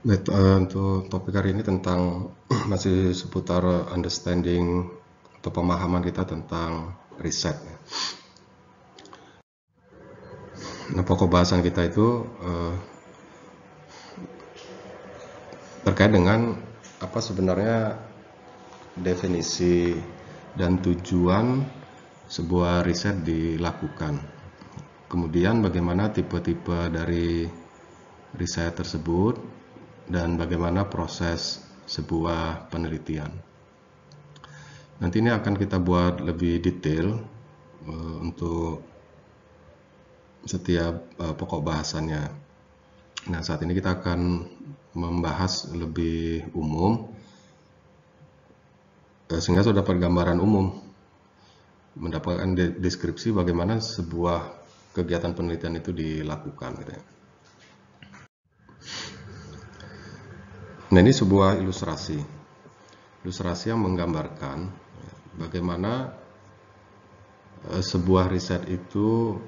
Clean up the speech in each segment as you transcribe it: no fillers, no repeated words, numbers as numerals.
Baik, untuk topik hari ini tentang masih seputar understanding atau pemahaman kita tentang riset. Nah, pokok bahasan kita itu terkait dengan apa sebenarnya definisi dan tujuan sebuah riset dilakukan. Kemudian bagaimana tipe-tipe dari riset tersebut dan bagaimana proses sebuah penelitian. Nanti ini akan kita buat lebih detail untuk setiap pokok bahasannya. Nah, saat ini kita akan membahas lebih umum sehingga sudah dapat gambaran umum, mendapatkan deskripsi bagaimana sebuah kegiatan penelitian itu dilakukan gitu ya. Nah, ini sebuah ilustrasi yang menggambarkan bagaimana sebuah riset itu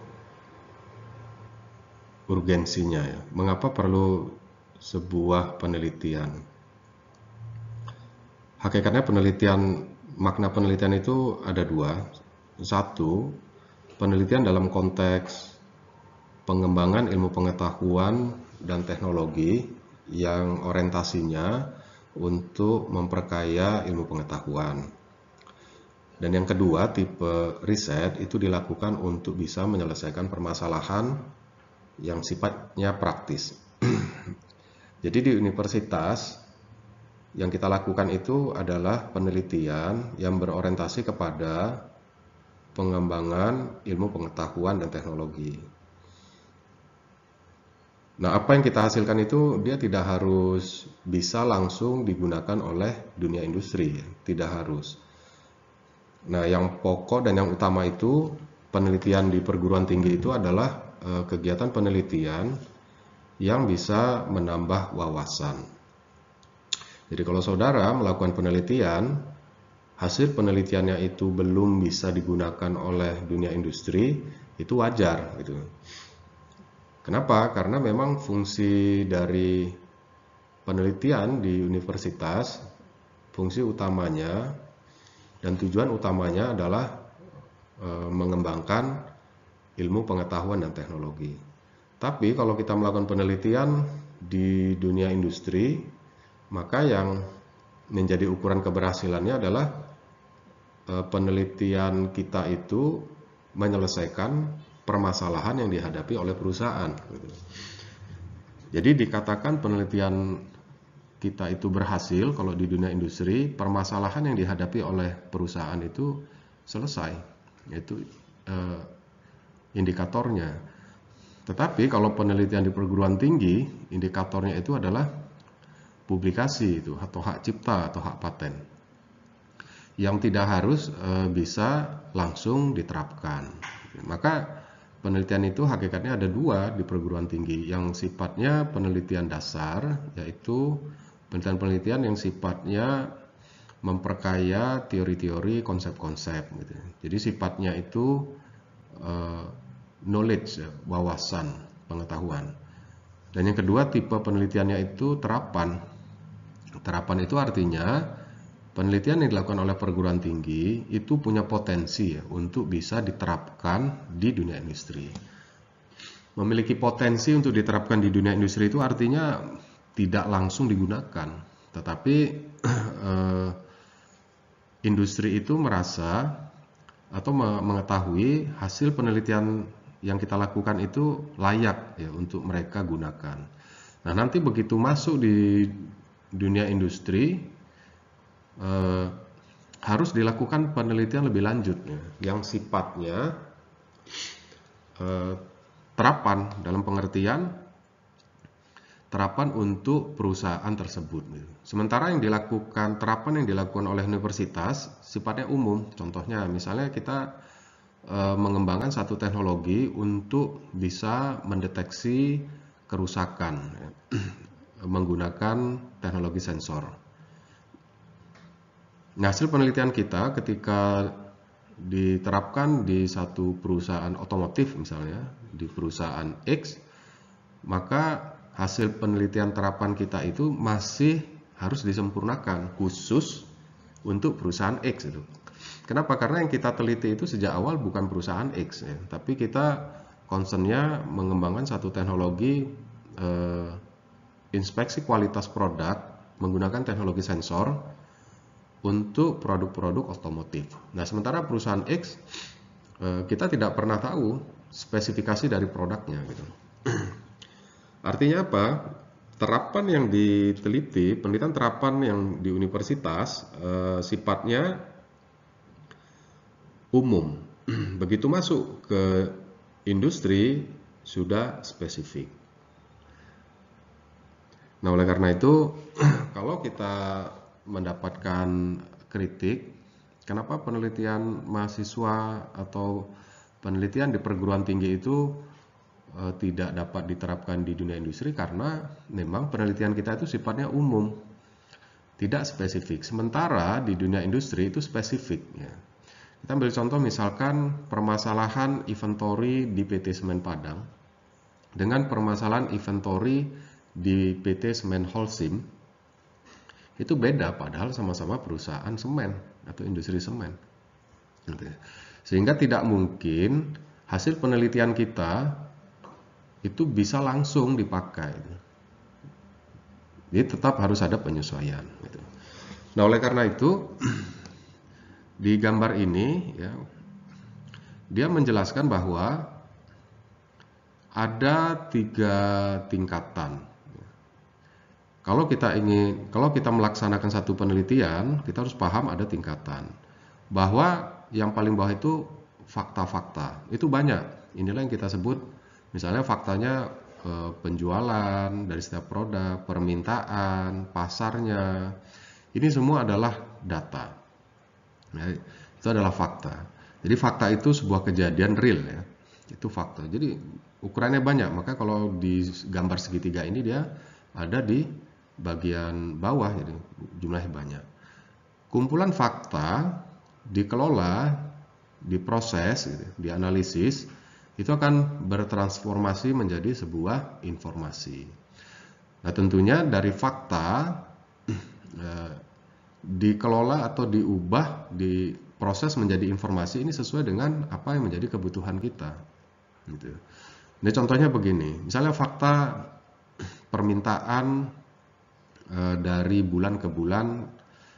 urgensinya ya. Mengapa perlu sebuah penelitian? Hakikatnya makna penelitian itu ada dua. Satu, penelitian dalam konteks pengembangan ilmu pengetahuan dan teknologi yang orientasinya untuk memperkaya ilmu pengetahuan. Dan yang kedua, tipe riset itu dilakukan untuk bisa menyelesaikan permasalahan yang sifatnya praktis. Jadi di universitas yang kita lakukan itu adalah penelitian yang berorientasi kepada pengembangan ilmu pengetahuan dan teknologi. Nah, apa yang kita hasilkan itu dia tidak harus bisa langsung digunakan oleh dunia industri, tidak harus. Nah, yang pokok dan yang utama itu penelitian di perguruan tinggi itu adalah kegiatan penelitian yang bisa menambah wawasan. Jadi kalau saudara melakukan penelitian, hasil penelitiannya itu belum bisa digunakan oleh dunia industri, itu wajar gitu. Kenapa? Karena memang fungsi dari penelitian di universitas, fungsi utamanya dan tujuan utamanya adalah mengembangkan ilmu pengetahuan dan teknologi. Tapi kalau kita melakukan penelitian di dunia industri, maka yang menjadi ukuran keberhasilannya adalah penelitian kita itu menyelesaikan permasalahan yang dihadapi oleh perusahaan. Jadi dikatakan penelitian kita itu berhasil kalau di dunia industri, permasalahan yang dihadapi oleh perusahaan itu selesai, yaitu indikatornya. Tetapi kalau penelitian di perguruan tinggi, indikatornya itu adalah publikasi itu atau hak cipta atau hak paten yang tidak harus bisa langsung diterapkan. Maka penelitian itu hakikatnya ada dua di perguruan tinggi, yang sifatnya penelitian dasar, yaitu penelitian-penelitian yang sifatnya memperkaya teori-teori, konsep-konsep gitu. Jadi sifatnya itu knowledge, wawasan, pengetahuan. Dan yang kedua tipe penelitiannya itu terapan. Terapan itu artinya penelitian yang dilakukan oleh perguruan tinggi itu punya potensi ya, untuk bisa diterapkan di dunia industri. Memiliki potensi untuk diterapkan di dunia industri itu artinya tidak langsung digunakan, tetapi industri itu merasa atau mengetahui hasil penelitian yang kita lakukan itu layak ya untuk mereka gunakan. Nah, nanti begitu masuk di dunia industri harus dilakukan penelitian lebih lanjut ya, yang sifatnya terapan dalam pengertian terapan untuk perusahaan tersebut. Sementara terapan yang dilakukan oleh universitas sifatnya umum. Contohnya misalnya kita mengembangkan satu teknologi untuk bisa mendeteksi kerusakan menggunakan teknologi sensor. Nah, hasil penelitian kita ketika diterapkan di satu perusahaan otomotif misalnya, di perusahaan X, maka hasil penelitian terapan kita itu masih harus disempurnakan khusus untuk perusahaan X itu. Kenapa? Karena yang kita teliti itu sejak awal bukan perusahaan X ya, tapi kita concernnya mengembangkan satu teknologi inspeksi kualitas produk menggunakan teknologi sensor untuk produk-produk otomotif. Nah, sementara perusahaan X kita tidak pernah tahu spesifikasi dari produknya gitu. Artinya apa? Terapan yang diteliti, penelitian terapan yang di universitas sifatnya umum. Begitu masuk ke industri sudah spesifik. Nah, oleh karena itu kalau kita mendapatkan kritik, kenapa penelitian mahasiswa atau penelitian di perguruan tinggi itu tidak dapat diterapkan di dunia industri? Karena memang penelitian kita itu sifatnya umum, tidak spesifik. Sementara di dunia industri itu spesifik. Ya. Kita ambil contoh misalkan permasalahan inventory di PT Semen Padang dengan permasalahan inventory di PT Semen Holcim. Itu beda padahal sama-sama perusahaan semen atau industri semen. Sehingga tidak mungkin hasil penelitian kita itu bisa langsung dipakai. Jadi tetap harus ada penyesuaian. Nah, oleh karena itu di gambar ini ya, dia menjelaskan bahwa ada 3 tingkatan. Kalau kita melaksanakan satu penelitian, kita harus paham ada tingkatan. Bahwa yang paling bawah itu fakta-fakta. Itu banyak. Inilah yang kita sebut, misalnya faktanya penjualan dari setiap produk, permintaan, pasarnya. Ini semua adalah data. Ya, itu adalah fakta. Jadi fakta itu sebuah kejadian real ya. Itu fakta. Jadi ukurannya banyak. Maka kalau di gambar segitiga ini dia ada di bagian bawah, jadi jumlahnya banyak. Kumpulan fakta dikelola, diproses, gitu, dianalisis, itu akan bertransformasi menjadi sebuah informasi. Nah, tentunya dari fakta dikelola atau diubah, diproses menjadi informasi ini sesuai dengan apa yang menjadi kebutuhan kita. Gitu. Ini contohnya begini, misalnya fakta permintaan dari bulan ke bulan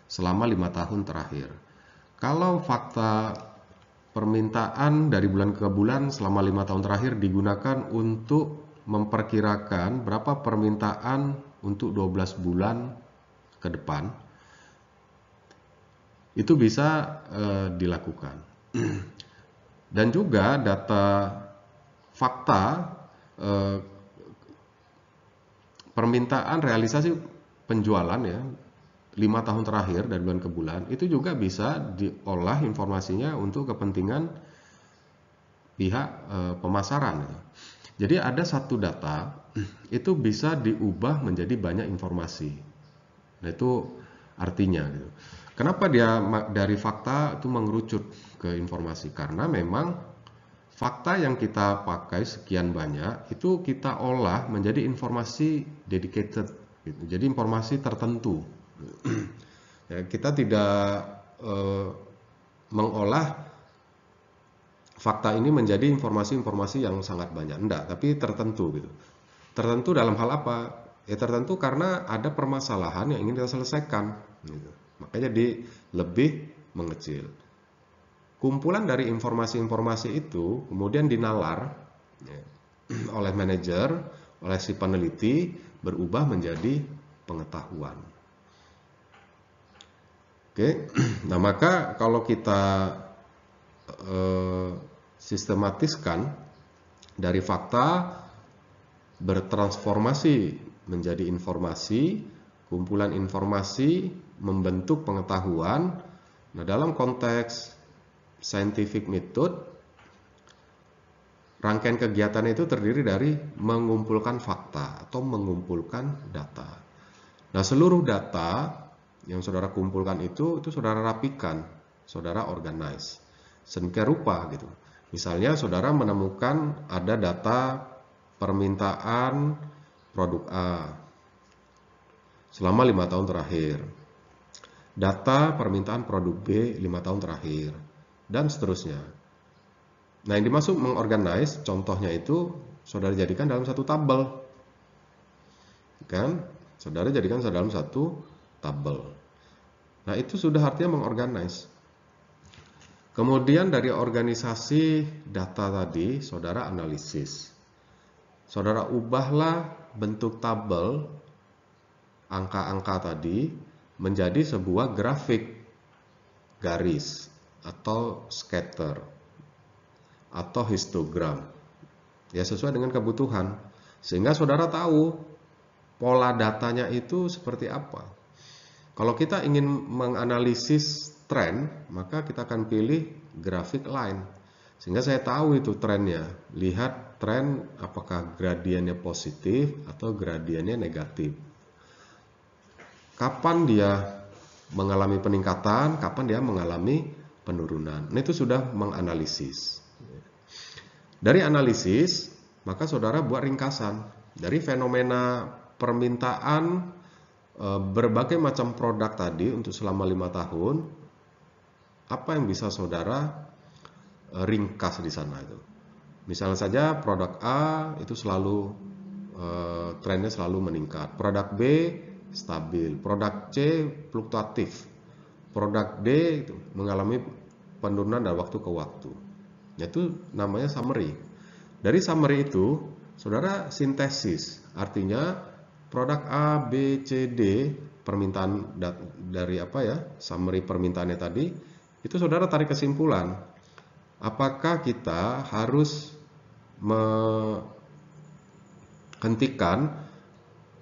selama 5 tahun terakhir. Kalau fakta permintaan dari bulan ke bulan selama 5 tahun terakhir digunakan untuk memperkirakan berapa permintaan untuk 12 bulan ke depan, itu bisa dilakukan. Dan juga data fakta permintaan realisasi penjualan ya 5 tahun terakhir dari bulan ke bulan itu juga bisa diolah informasinya untuk kepentingan pihak pemasaran. Jadi ada satu data itu bisa diubah menjadi banyak informasi. Nah, itu artinya gitu. Kenapa dia dari fakta itu mengerucut ke informasi? Karena memang fakta yang kita pakai sekian banyak itu kita olah menjadi informasi dedicated. Jadi informasi tertentu. Ya, kita tidak mengolah fakta ini menjadi informasi-informasi yang sangat banyak. Enggak, tapi tertentu gitu. Tertentu dalam hal apa? Ya tertentu karena ada permasalahan yang ingin kita selesaikan. Gitu. Makanya lebih mengecil. Kumpulan dari informasi-informasi itu kemudian dinalar ya, oleh manajer, oleh si peneliti, berubah menjadi pengetahuan. Oke, nah maka kalau kita sistematiskan dari fakta bertransformasi menjadi informasi, kumpulan informasi membentuk pengetahuan. Nah, dalam konteks scientific method, rangkaian kegiatan itu terdiri dari mengumpulkan fakta atau mengumpulkan data. Nah, seluruh data yang saudara kumpulkan itu saudara rapikan, saudara organize, sedemikian rupa gitu. Misalnya saudara menemukan ada data permintaan produk A selama 5 tahun terakhir, data permintaan produk B 5 tahun terakhir, dan seterusnya. Nah, yang dimaksud mengorganize, contohnya itu saudara jadikan dalam satu tabel, kan? Saudara jadikan dalam satu tabel. Nah, itu sudah artinya mengorganize. Kemudian dari organisasi data tadi, saudara analisis. Saudara ubahlah bentuk tabel angka-angka tadi menjadi sebuah grafik garis atau scatter atau histogram, ya sesuai dengan kebutuhan, sehingga saudara tahu pola datanya itu seperti apa. Kalau kita ingin menganalisis tren, maka kita akan pilih grafik line, sehingga saya tahu itu trennya. Lihat tren apakah gradiennya positif atau gradiennya negatif. Kapan dia mengalami peningkatan, kapan dia mengalami penurunan. Nah, itu sudah menganalisis. Dari analisis, maka saudara buat ringkasan dari fenomena permintaan berbagai macam produk tadi untuk selama 5 tahun. Apa yang bisa saudara ringkas di sana itu? Misalnya saja produk A itu selalu trennya selalu meningkat, produk B stabil, produk C fluktuatif, produk D itu mengalami penurunan dari waktu ke waktu. Itu namanya summary. Dari summary itu, saudara sintesis, artinya produk A, B, C, D, permintaan dari apa ya, summary permintaannya tadi, itu saudara tarik kesimpulan. Apakah kita harus menghentikan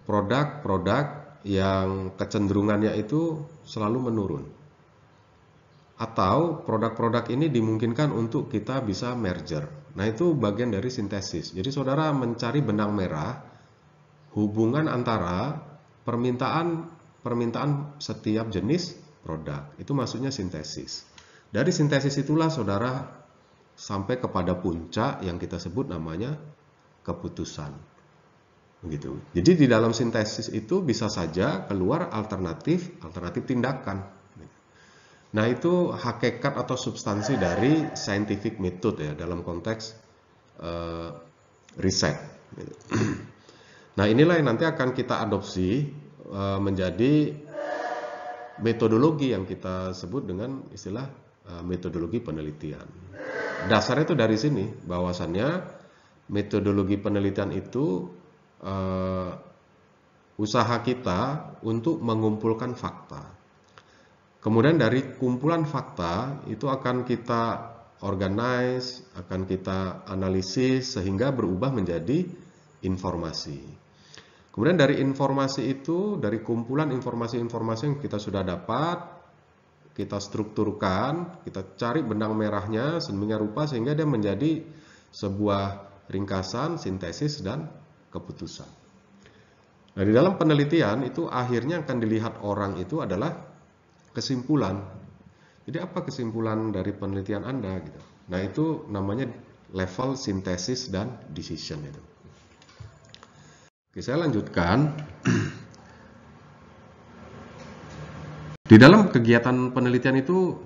produk-produk yang kecenderungannya itu selalu menurun, atau produk-produk ini dimungkinkan untuk kita bisa merger. Nah, itu bagian dari sintesis. Jadi saudara mencari benang merah hubungan antara permintaan setiap jenis produk. Itu maksudnya sintesis. Dari sintesis itulah saudara sampai kepada puncak yang kita sebut namanya keputusan. Begitu. Jadi di dalam sintesis itu bisa saja keluar alternatif tindakan. Nah, itu hakikat atau substansi dari scientific method ya dalam konteks riset. Nah, inilah yang nanti akan kita adopsi menjadi metodologi yang kita sebut dengan istilah metodologi penelitian. Dasarnya itu dari sini, bahwasannya metodologi penelitian itu usaha kita untuk mengumpulkan fakta. Kemudian dari kumpulan fakta itu akan kita organize, akan kita analisis sehingga berubah menjadi informasi. Kemudian dari informasi itu, dari kumpulan informasi-informasi yang kita sudah dapat, kita strukturkan, kita cari benang merahnya sedemikian rupa sehingga dia menjadi sebuah ringkasan, sintesis, dan keputusan. Nah, di dalam penelitian itu akhirnya akan dilihat orang itu adalah kesimpulan. Jadi apa kesimpulan dari penelitian Anda gitu. Nah, itu namanya level sintesis dan decision itu. Oke, saya lanjutkan. Di dalam kegiatan penelitian itu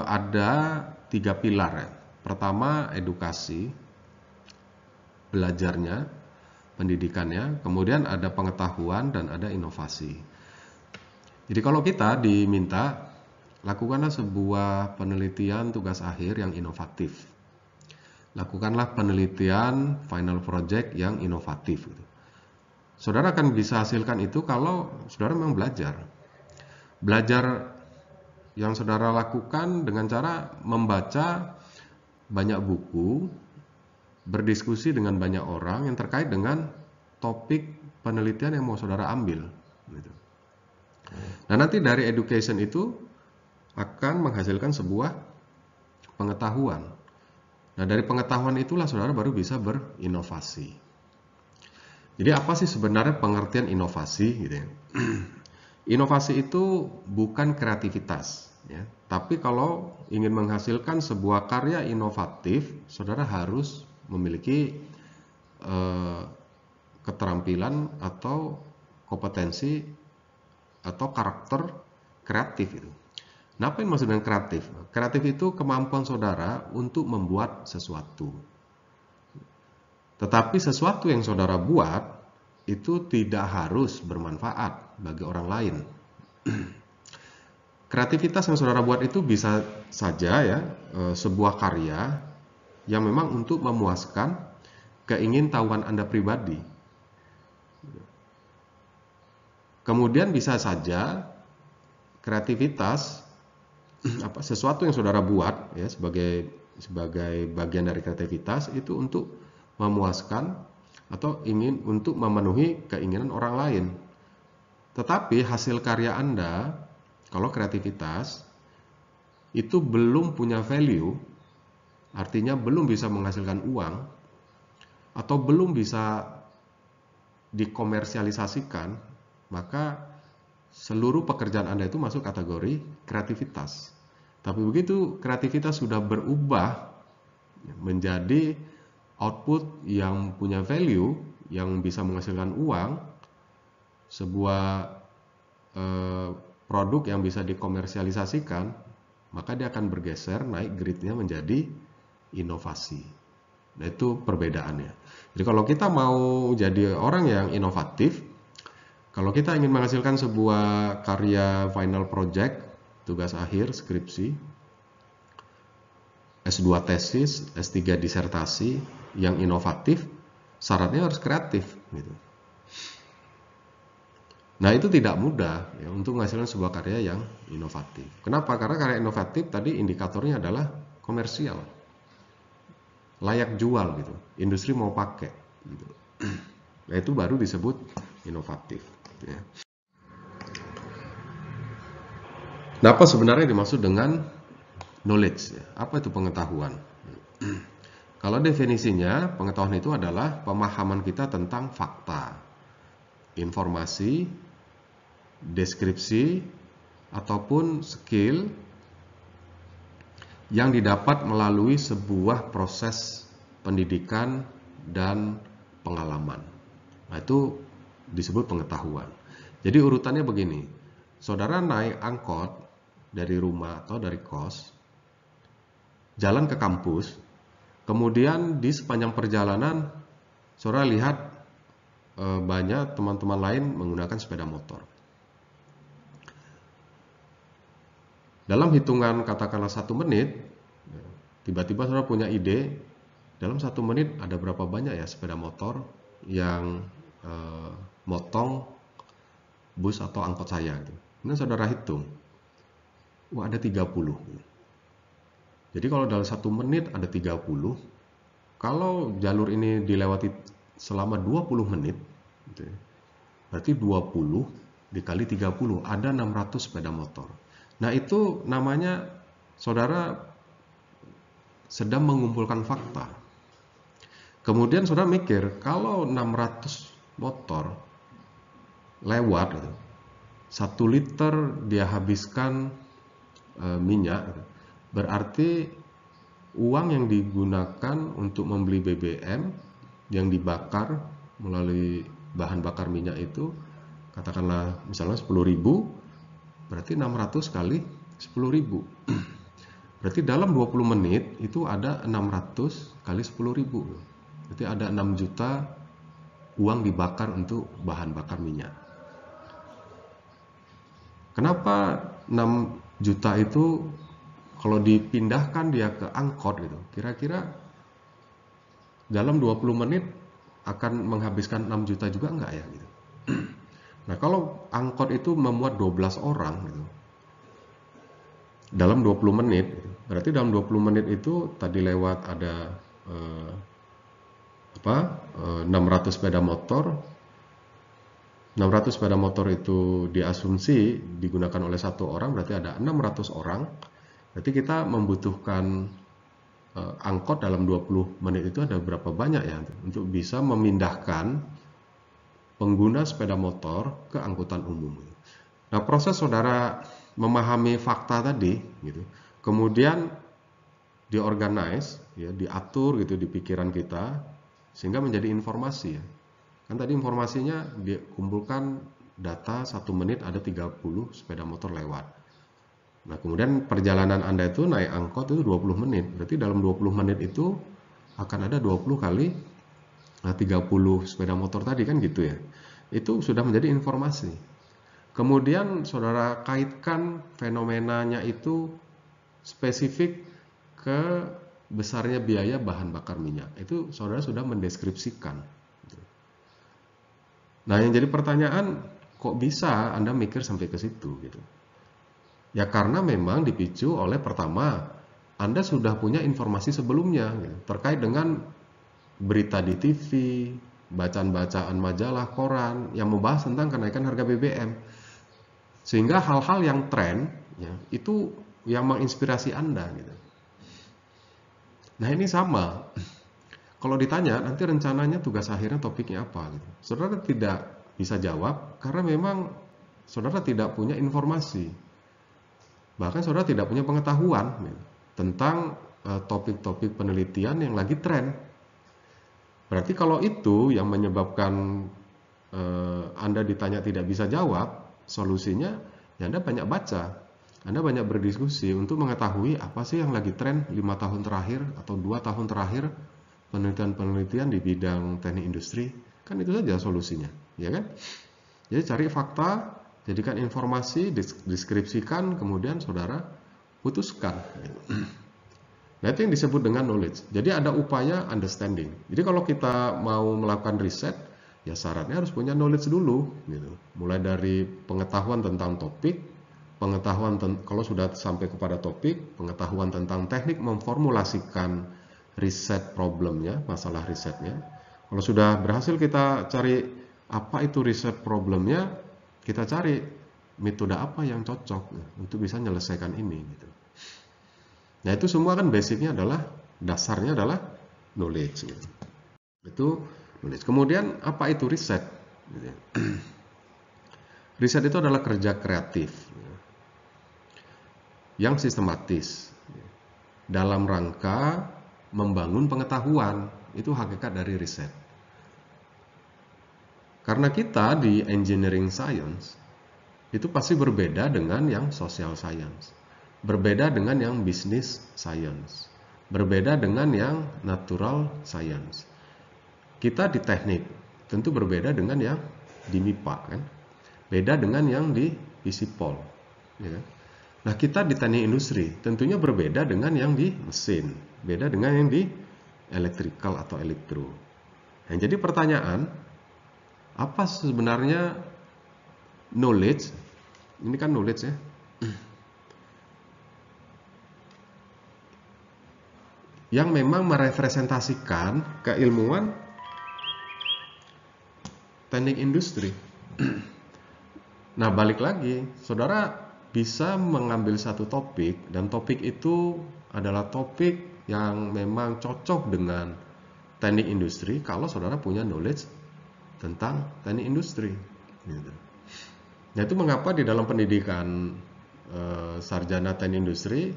ada 3 pilar ya. Pertama, edukasi, belajarnya, pendidikannya, kemudian ada pengetahuan dan ada inovasi. Jadi kalau kita diminta lakukanlah sebuah penelitian tugas akhir yang inovatif, lakukanlah penelitian final project yang inovatif. Saudara akan bisa hasilkan itu kalau saudara memang belajar yang saudara lakukan dengan cara membaca banyak buku, berdiskusi dengan banyak orang yang terkait dengan topik penelitian yang mau saudara ambil. Nah, nanti dari education itu akan menghasilkan sebuah pengetahuan. Nah, dari pengetahuan itulah saudara baru bisa berinovasi. Jadi apa sih sebenarnya pengertian inovasi gitu ya? Inovasi itu bukan kreativitas ya, tapi kalau ingin menghasilkan sebuah karya inovatif, saudara harus memiliki keterampilan atau kompetensi atau karakter kreatif itu. Nah, apa yang maksud dengan kreatif? Kreatif itu kemampuan saudara untuk membuat sesuatu. Tetapi sesuatu yang saudara buat itu tidak harus bermanfaat bagi orang lain. Kreativitas yang saudara buat itu bisa saja ya sebuah karya yang memang untuk memuaskan keingintahuan Anda pribadi. Kemudian bisa saja kreativitas sesuatu yang saudara buat ya sebagai bagian dari kreativitas itu untuk memuaskan atau ingin untuk memenuhi keinginan orang lain. Tetapi hasil karya Anda kalau kreativitas itu belum punya value, artinya belum bisa menghasilkan uang atau belum bisa dikomersialisasikan, maka seluruh pekerjaan Anda itu masuk kategori kreativitas. Tapi begitu kreativitas sudah berubah menjadi output yang punya value, yang bisa menghasilkan uang, sebuah produk yang bisa dikomersialisasikan, maka dia akan bergeser naik grade-nya menjadi inovasi. Nah, itu perbedaannya. Jadi kalau kita mau jadi orang yang inovatif, kalau kita ingin menghasilkan sebuah karya final project, tugas akhir, skripsi, S2 tesis, S3 disertasi yang inovatif, syaratnya harus kreatif gitu. Nah, itu tidak mudah ya, untuk menghasilkan sebuah karya yang inovatif. Kenapa? Karena karya inovatif tadi indikatornya adalah komersial, layak jual gitu, industri mau pakai gitu. Nah, itu baru disebut inovatif gitu ya. Nah, apa sebenarnya dimaksud dengan knowledge ya? Apa itu pengetahuan? Kalau definisinya, pengetahuan itu adalah pemahaman kita tentang fakta, informasi, deskripsi, ataupun skill yang didapat melalui sebuah proses pendidikan dan pengalaman. Nah, itu disebut pengetahuan. Jadi urutannya begini, saudara naik angkot dari rumah atau dari kos, jalan ke kampus, kemudian di sepanjang perjalanan saudara lihat banyak teman-teman lain menggunakan sepeda motor. Dalam hitungan katakanlah 1 menit, tiba-tiba saudara punya ide, dalam 1 menit ada berapa banyak ya sepeda motor yang motong bus atau angkot saya gitu. Ini saudara hitung, wah ada 30. Jadi kalau dalam 1 menit ada 30, kalau jalur ini dilewati selama 20 menit, gitu ya, berarti 20 dikali 30, ada 600 sepeda motor. Nah, itu namanya saudara sedang mengumpulkan fakta. Kemudian saudara mikir, kalau 600 motor lewat, 1 liter dia habiskan minyak, berarti uang yang digunakan untuk membeli BBM yang dibakar melalui bahan bakar minyak itu, katakanlah misalnya 10.000, berarti 600 kali 10.000. Berarti dalam 20 menit itu ada 600 kali 10.000. Berarti ada 6 juta uang dibakar untuk bahan bakar minyak. Kenapa 6 juta itu kalau dipindahkan dia ke angkot gitu, kira-kira dalam 20 menit akan menghabiskan 6 juta juga enggak ya gitu. Nah, kalau angkot itu memuat 12 orang gitu, dalam 20 menit, berarti dalam 20 menit itu tadi lewat ada 600 sepeda motor. 600 sepeda motor itu diasumsi digunakan oleh 1 orang, berarti ada 600 orang. Berarti kita membutuhkan angkot dalam 20 menit itu ada berapa banyak ya untuk bisa memindahkan pengguna sepeda motor ke angkutan umum. Nah, proses saudara memahami fakta tadi gitu, kemudian diorganize ya, diatur gitu di pikiran kita sehingga menjadi informasi ya. Kan tadi informasinya dia kumpulkan data 1 menit ada 30 sepeda motor lewat. Nah, kemudian perjalanan Anda itu naik angkot itu 20 menit. Berarti dalam 20 menit itu akan ada 20 kali 30 sepeda motor tadi kan gitu ya. Itu sudah menjadi informasi. Kemudian saudara kaitkan fenomenanya itu spesifik ke besarnya biaya bahan bakar minyak. Itu saudara sudah mendeskripsikan. Nah, yang jadi pertanyaan, kok bisa Anda mikir sampai ke situ gitu? Ya karena memang dipicu oleh pertama, Anda sudah punya informasi sebelumnya gitu, terkait dengan berita di TV, bacaan-bacaan majalah, koran yang membahas tentang kenaikan harga BBM. Sehingga hal-hal yang tren ya, itu yang menginspirasi Anda gitu. Nah, ini sama. Kalau ditanya nanti rencananya tugas akhirnya topiknya apa gitu. Saudara tidak bisa jawab karena memang saudara tidak punya informasi. Bahkan saudara tidak punya pengetahuan gitu, tentang topik-topik penelitian yang lagi tren. Berarti kalau itu yang menyebabkan Anda ditanya tidak bisa jawab, solusinya ya Anda banyak baca. Anda banyak berdiskusi untuk mengetahui apa sih yang lagi tren 5 tahun terakhir atau 2 tahun terakhir, penelitian-penelitian di bidang teknik industri. Kan itu saja solusinya, ya kan? Jadi cari fakta, jadikan informasi, deskripsikan, kemudian saudara putuskan. Nah, itu yang disebut dengan knowledge. Jadi ada upaya understanding. Jadi kalau kita mau melakukan riset, ya syaratnya harus punya knowledge dulu gitu. Mulai dari pengetahuan tentang topik, pengetahuan kalau sudah sampai kepada topik, pengetahuan tentang teknik memformulasikan riset problemnya, masalah risetnya. Kalau sudah berhasil kita cari apa itu riset problemnya, kita cari metode apa yang cocok untuk bisa menyelesaikan ini gitu. Nah, itu semua kan basicnya adalah, dasarnya adalah knowledge gitu. Itu knowledge. Kemudian apa itu riset? Riset itu adalah kerja kreatif yang sistematis dalam rangka membangun pengetahuan. Itu hakikat dari riset. Karena kita di engineering science itu pasti berbeda dengan yang social science, berbeda dengan yang business science, berbeda dengan yang natural science. Kita di teknik tentu berbeda dengan yang di MIPA kan, beda dengan yang di Fisipol, ya. Nah, kita di teknik industri tentunya berbeda dengan yang di mesin, beda dengan yang di electrical atau elektro. Nah, jadi pertanyaan, apa sebenarnya knowledge? Ini kan knowledge ya. Yang memang merepresentasikan keilmuan teknik industri. Nah, balik lagi, saudara bisa mengambil satu topik, dan topik itu adalah topik yang memang cocok dengan teknik industri kalau saudara punya knowledge tentang teknik industri. Nah, itu mengapa di dalam pendidikan sarjana teknik industri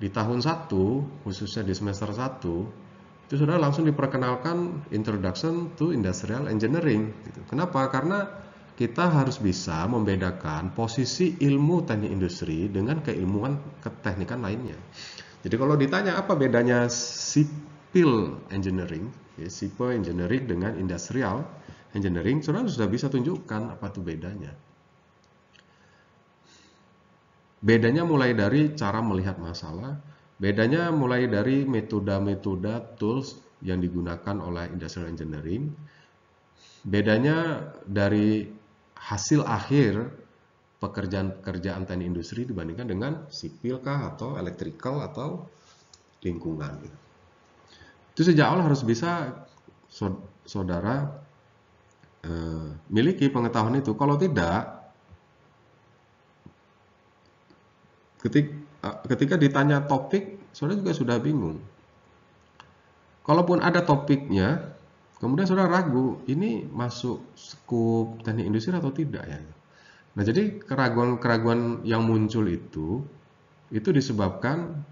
di tahun 1, khususnya di semester 1, itu saudara langsung diperkenalkan Introduction to Industrial Engineering gitu. Kenapa? Karena kita harus bisa membedakan posisi ilmu teknik industri dengan keilmuan keteknikan lainnya. Jadi kalau ditanya apa bedanya civil engineering, ya, civil engineering dengan industrial engineering, saudara sudah bisa tunjukkan apa itu bedanya. Bedanya mulai dari cara melihat masalah, bedanya mulai dari metode-metode tools yang digunakan oleh industrial engineering, bedanya dari hasil akhir pekerjaan-pekerjaan teknik industri dibandingkan dengan sipil kah atau electrical atau lingkungan. Itu sejak awal harus bisa saudara miliki pengetahuan itu. Kalau tidak, ketika ditanya topik, saudara juga sudah bingung. Kalaupun ada topiknya, kemudian saudara ragu, ini masuk skup teknik industri atau tidak ya? Nah, jadi keraguan-keraguan yang muncul itu disebabkan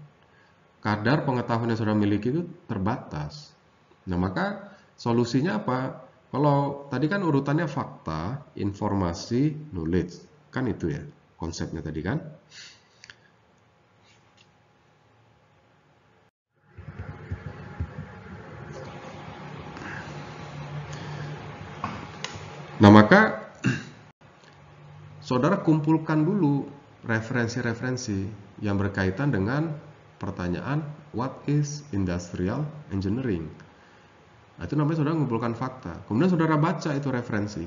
kadar pengetahuan yang saudara miliki itu terbatas. Nah, maka solusinya apa? Kalau tadi kan urutannya fakta, informasi, knowledge. Kan itu ya konsepnya tadi kan. Nah, maka saudara kumpulkan dulu referensi-referensi yang berkaitan dengan pertanyaan what is industrial engineering. Nah, itu namanya saudara mengumpulkan fakta. Kemudian saudara baca itu referensi.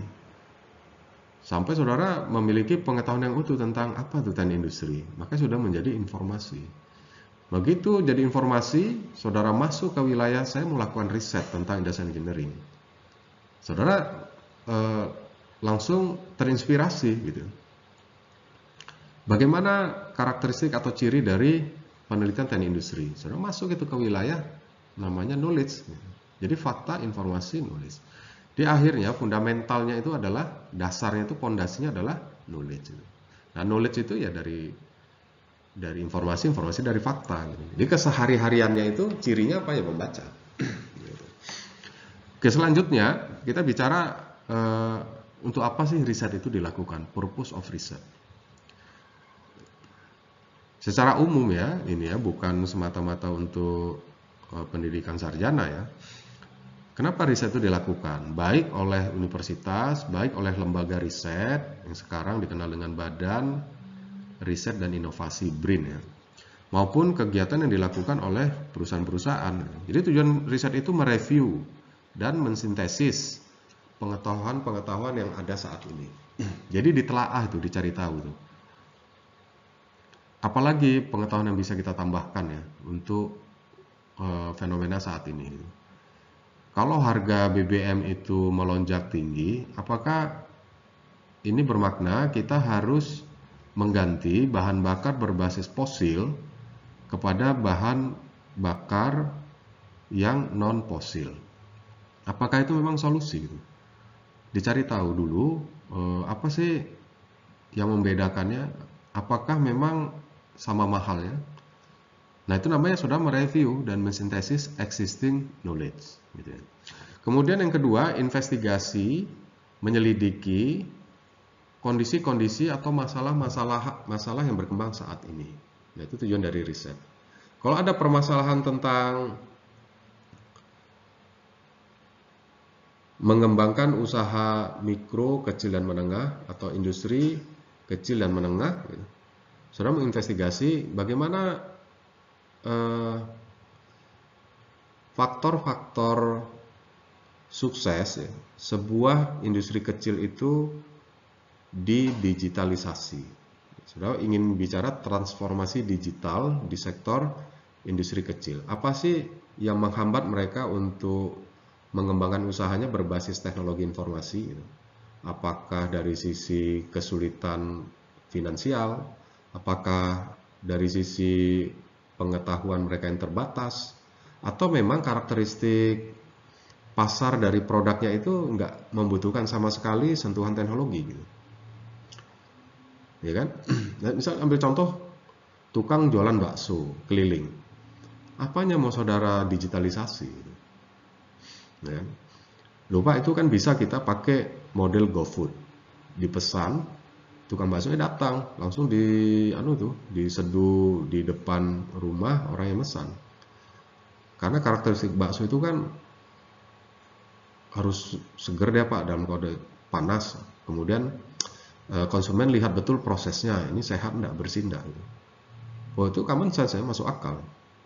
Sampai saudara memiliki pengetahuan yang utuh tentang apa itu teknik industri. Maka sudah menjadi informasi. Begitu jadi informasi, saudara masuk ke wilayah saya melakukan riset tentang industrial engineering. Saudara langsung terinspirasi gitu. Bagaimana karakteristik atau ciri dari penelitian teknik industri? Saudara masuk itu ke wilayah namanya knowledge. Jadi fakta, informasi, knowledge. Di akhirnya fundamentalnya itu adalah dasarnya itu pondasinya adalah knowledge. Nah, knowledge itu ya dari informasi dari fakta. Jadi kesehari-hariannya itu cirinya apa ya membaca. Oke, selanjutnya kita bicara untuk apa sih riset itu dilakukan? Purpose of research. Secara umum ya, ini ya bukan semata-mata untuk pendidikan sarjana ya. Kenapa riset itu dilakukan? Baik oleh universitas, baik oleh lembaga riset yang sekarang dikenal dengan Badan Riset dan Inovasi BRIN ya. Maupun kegiatan yang dilakukan oleh perusahaan-perusahaan. Jadi tujuan riset itu mereview dan mensintesis pengetahuan-pengetahuan yang ada saat ini. Jadi ditelaah itu, dicari tahu tuh. Apalagi pengetahuan yang bisa kita tambahkan ya untuk fenomena saat ini. Kalau harga BBM itu melonjak tinggi, apakah ini bermakna kita harus mengganti bahan bakar berbasis fosil kepada bahan bakar yang non fosil? Apakah itu memang solusi? Dicari tahu dulu apa sih yang membedakannya? Apakah memang sama mahalnya? Nah, itu namanya sudah mereview dan mensintesis existing knowledge. Gitu ya. Kemudian yang kedua, investigasi, menyelidiki kondisi-kondisi atau masalah yang berkembang saat ini. Nah, itu tujuan dari riset. Kalau ada permasalahan tentang mengembangkan usaha mikro, kecil dan menengah atau industri kecil dan menengah, saudara menginvestigasi bagaimana faktor-faktor sukses ya, sebuah industri kecil itu didigitalisasi. Saudara ingin bicara transformasi digital di sektor industri kecil. Apa sih yang menghambat mereka untuk mengembangkan usahanya berbasis teknologi informasi? Apakah dari sisi kesulitan finansial? Apakah dari sisi pengetahuan mereka yang terbatas? Atau memang karakteristik pasar dari produknya itu nggak membutuhkan sama sekali sentuhan teknologi gitu. Ya kan? Misal ambil contoh tukang jualan bakso keliling. Apanya mau saudara digitalisasi? Ya. Lupa itu kan bisa kita pakai model GoFood. Dipesan, tukang baksonya datang, langsung diseduh di depan rumah orang yang mesan. Karena karakteristik bakso itu kan harus seger dia Pak dalam kode panas. Kemudian konsumen lihat betul prosesnya, ini sehat enggak, bersih enggak. Oh, itu common sense, masuk akal.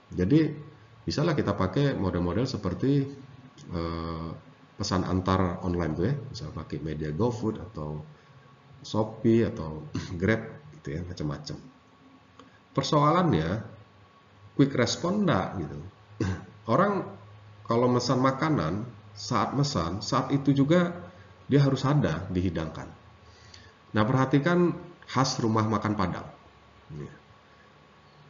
Jadi bisalah kita pakai model-model seperti pesan antar online tuh ya, bisa pakai media GoFood atau Shopee atau Grab gitu ya, macam-macam. Persoalannya quick respon enggak gitu. Orang kalau mesan makanan, saat itu juga dia harus ada dihidangkan. Nah, perhatikan khas rumah makan Padang.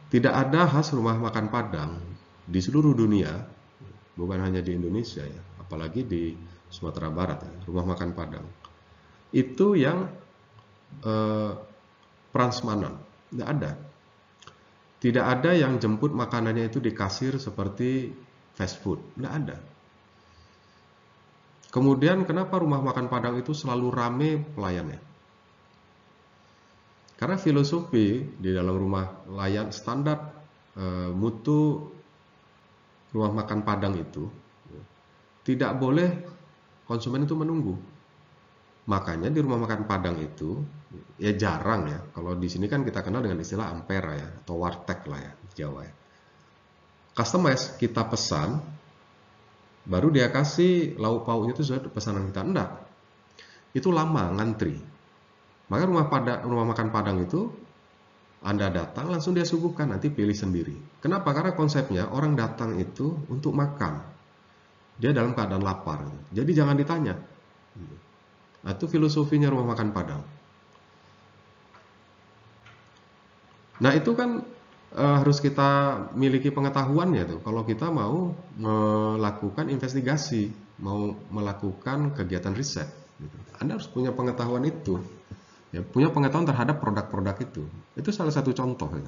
Tidak ada khas rumah makan Padang di seluruh dunia, bukan hanya di Indonesia ya, apalagi di Sumatera Barat ya, rumah makan Padang. Itu yang prasmanan, tidak ada. Tidak ada yang jemput makanannya itu di kasir seperti fast food, tidak ada. Kemudian kenapa rumah makan Padang itu selalu rame pelayannya? Karena filosofi di dalam rumah layan standar mutu rumah makan Padang itu tidak boleh konsumen itu menunggu. Makanya di rumah makan Padang itu ya jarang ya. Kalau di sini kan kita kenal dengan istilah ampera ya atau warteg lah ya di Jawa ya. Customize kita pesan, baru dia kasih lauk pauknya itu sesuai pesanan kita. Enggak, itu lama ngantri. Maka rumah makan Padang itu Anda datang langsung dia suguhkan, nanti pilih sendiri. Kenapa? Karena konsepnya orang datang itu untuk makan. Dia dalam keadaan lapar. Jadi jangan ditanya. Nah, itu filosofinya rumah makan Padang. Nah, itu kan harus kita miliki pengetahuannya tuh. Kalau kita mau melakukan investigasi, mau melakukan kegiatan riset, gitu. Anda harus punya pengetahuan itu. Ya, punya pengetahuan terhadap produk-produk itu. Itu salah satu contoh. Gitu.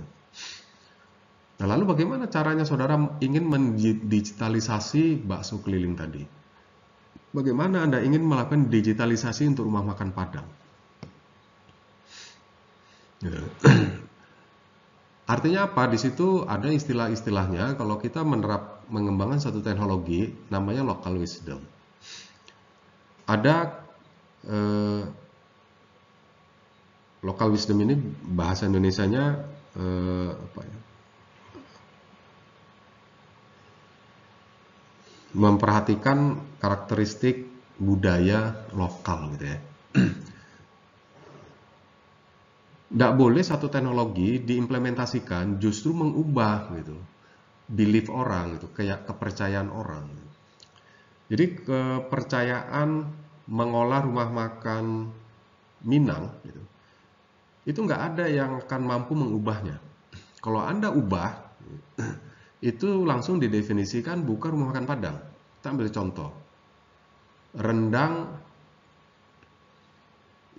Nah, lalu bagaimana caranya saudara ingin mendigitalisasi bakso keliling tadi? Bagaimana Anda ingin melakukan digitalisasi untuk rumah makan Padang? Gitu. Artinya apa? Di situ ada istilah-istilahnya kalau kita mengembangkan satu teknologi namanya local wisdom. Ada local wisdom ini bahasa Indonesianya apa ya? Memperhatikan karakteristik budaya lokal gitu ya. Nggak boleh satu teknologi diimplementasikan justru mengubah gitu belief orang gitu, kayak kepercayaan orang. Jadi kepercayaan mengolah rumah makan Minang gitu, itu nggak ada yang akan mampu mengubahnya. Kalau Anda ubah, itu langsung didefinisikan bukan rumah makan Padang. Kita ambil contoh, rendang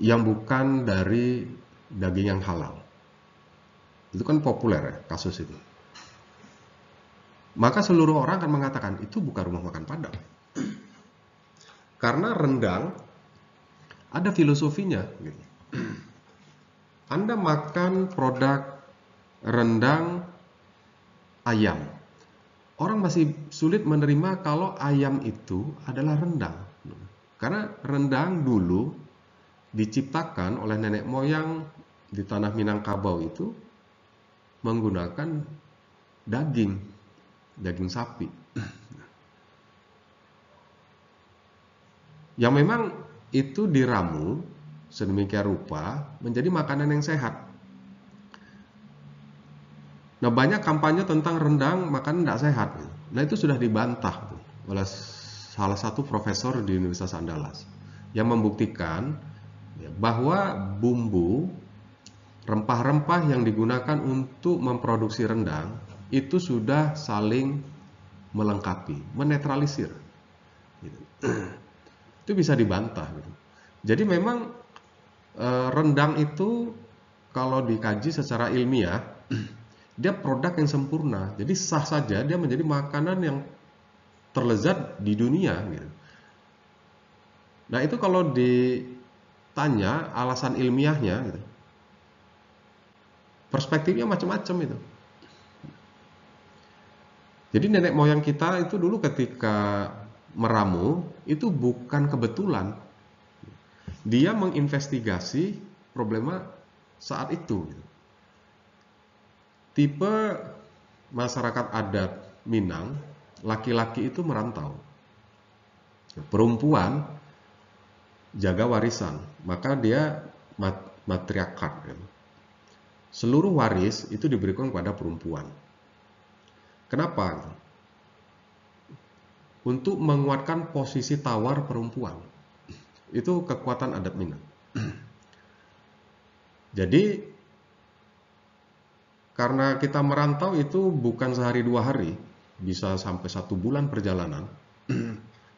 yang bukan dari daging yang halal. Itu kan populer ya, kasus itu. Maka seluruh orang akan mengatakan, itu bukan rumah makan Padang. Karena rendang ada filosofinya. Gitu. Anda makan produk rendang ayam. Orang masih sulit menerima kalau ayam itu adalah rendang. Karena rendang dulu diciptakan oleh nenek moyang di tanah Minangkabau itu menggunakan daging sapi. Yang memang itu diramu sedemikian rupa menjadi makanan yang sehat. Nah, banyak kampanye tentang rendang makanan tidak sehat. Nah, itu sudah dibantah oleh salah satu profesor di Universitas Andalas yang membuktikan bahwa bumbu rempah-rempah yang digunakan untuk memproduksi rendang itu sudah saling melengkapi, menetralisir. Gitu. Itu bisa dibantah. Gitu. Jadi memang rendang itu kalau dikaji secara ilmiah dia produk yang sempurna. Jadi sah saja dia menjadi makanan yang terlezat di dunia. Gitu. Nah itu kalau ditanya alasan ilmiahnya, gitu, perspektifnya macam-macam itu. Jadi nenek moyang kita itu dulu ketika meramu itu bukan kebetulan. Dia menginvestigasi problema saat itu. Tipe masyarakat adat Minang, laki-laki itu merantau. Perempuan jaga warisan, maka dia matriarkat. Seluruh waris itu diberikan kepada perempuan. Kenapa? Untuk menguatkan posisi tawar perempuan. Itu kekuatan adat Minang. Jadi karena kita merantau itu bukan sehari dua hari, bisa sampai 1 bulan perjalanan.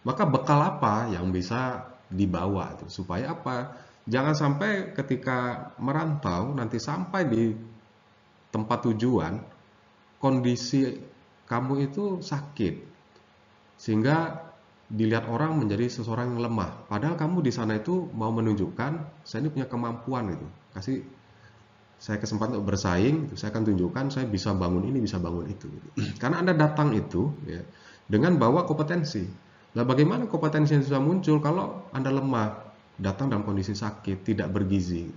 Maka bekal apa yang bisa dibawa itu supaya apa? Jangan sampai ketika merantau nanti sampai di tempat tujuan kondisi kamu itu sakit sehingga dilihat orang menjadi seseorang yang lemah. Padahal kamu di sana itu mau menunjukkan saya ini punya kemampuan gitu. Kasih saya kesempatan untuk bersaing, saya akan tunjukkan saya bisa bangun ini, bisa bangun itu. Gitu. Karena Anda datang itu ya, dengan bawa kompetensi. Nah, bagaimana kompetensi yang bisa muncul kalau Anda lemah, datang dalam kondisi sakit, tidak bergizi.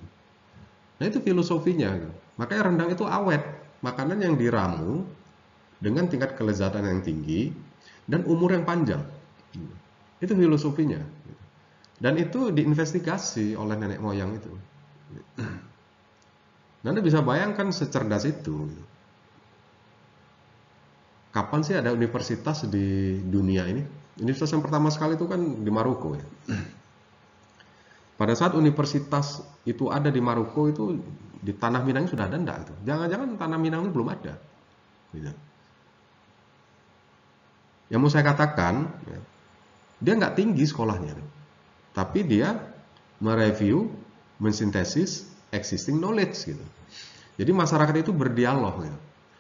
Nah, itu filosofinya. Gitu. Makanya rendang itu awet, makanan yang diramu dengan tingkat kelezatan yang tinggi dan umur yang panjang. Itu filosofinya. Dan itu diinvestigasi oleh nenek moyang itu. Anda bisa bayangkan secerdas itu. Kapan sih ada universitas di dunia ini? Universitas yang pertama sekali itu kan di Maroko ya. Pada saat universitas itu ada di Maroko itu di tanah Minang sudah ada enggak itu? Jangan-jangan tanah Minang itu belum ada. Gitu. Yang mau saya katakan, ya, dia nggak tinggi sekolahnya, tapi dia mereview, mensintesis existing knowledge gitu. Jadi masyarakat itu berdialog gitu.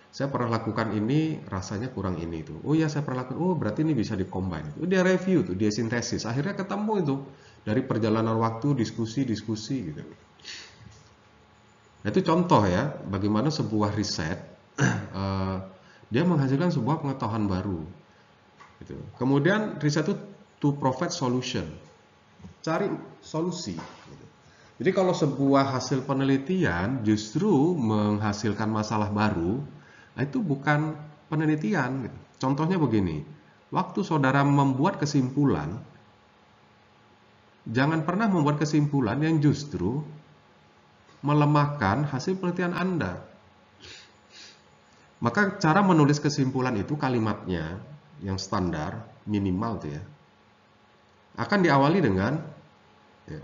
Saya pernah lakukan ini, rasanya kurang ini itu. Oh ya saya pernah lakukan, oh berarti ini bisa dikombine. Itu dia review tuh, dia sintesis. Akhirnya ketemu itu dari perjalanan waktu, diskusi gitu. Nah, itu contoh ya, bagaimana sebuah riset dia menghasilkan sebuah pengetahuan baru. Gitu. Kemudian riset itu to provide solution, cari solusi. Gitu. Jadi kalau sebuah hasil penelitian justru menghasilkan masalah baru, nah itu bukan penelitian. Gitu. Contohnya begini, waktu saudara membuat kesimpulan, jangan pernah membuat kesimpulan yang justru melemahkan hasil penelitian Anda. Maka cara menulis kesimpulan itu kalimatnya yang standar, minimal tuh ya, akan diawali dengan ya,